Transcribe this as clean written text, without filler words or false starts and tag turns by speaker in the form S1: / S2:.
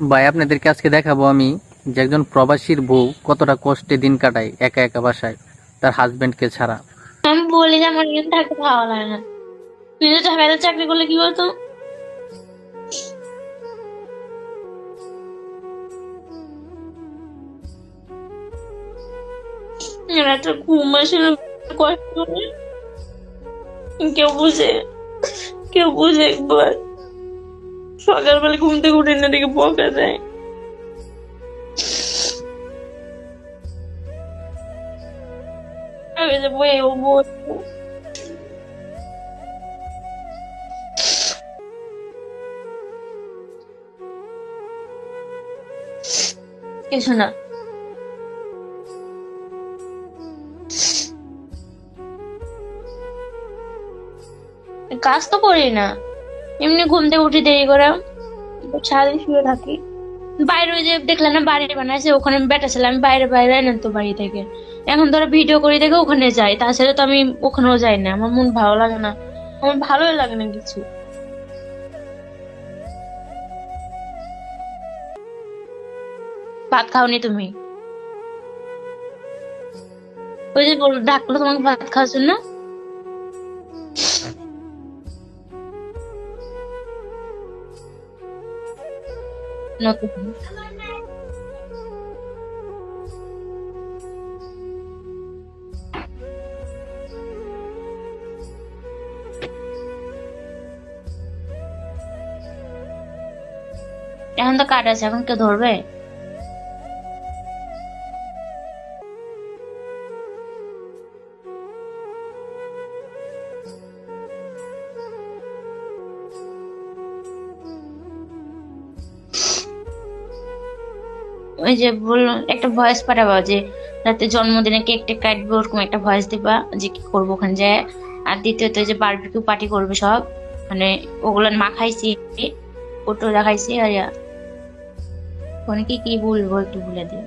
S1: ভাই আপনাদেরকে আজকে দেখাবো আমি যে একজন প্রবাসীর বউ কতটা কষ্টে দিন কাটায় একা একা বাসায় তার হাজবেন্ডকে ছাড়া।
S2: আমি বলি যে আমার এখানে থাকতে ভালো লাগে না। তুই যে ঢাকাতে চাকরি করলে কি বলতো? একটা ঘুম আসে না, কষ্ট করে। কেউ বুঝে, কেউ বুঝে একবার। সকালবেলা ঘুম থেকে উঠে না দেখে বকা দেয়। আমি যে বই ও বলবো কিছু না। কাজ তো করি না, এমনি ঘুম থেকে উঠে দেরি করে সারাদিন শুয়ে থাকি। বাইরে ওই যে দেখলাম না বাড়ি বানাইছে, ওখানে আমি বেটা ছিলাম, আমি বাইরে বাইরে না তো বাড়ি থেকে। এখন ধরো ভিডিও করি দেখে ওখানে যাই, তাছাড়া তো আমি ওখানেও যাই না, আমার মন ভালো লাগে না, আমার ভালোই লাগে না কিছু। ভাত খাওনি তুমি? ওই যে ডাকলো তোমাকে ভাত খাওয়ার জন্য। নতুন এখন তো কাট আছে, এখন কেউ ধরবে? ওই যে বললো একটা ভয়েস পাঠাবো যে রাতে জন্মদিনে কেক টেক কাটবে, ওরকম একটা ভয়েস দিবা যে কি করবো ওখানে যায়। আর দ্বিতীয়ত ওই যে বারবিকিউ পার্টি করবে সব, মানে ওগুলো মাখাইছি, ফটো দেখাইছি। আর ওখানে কি কি বলবো একটু বলে দিও।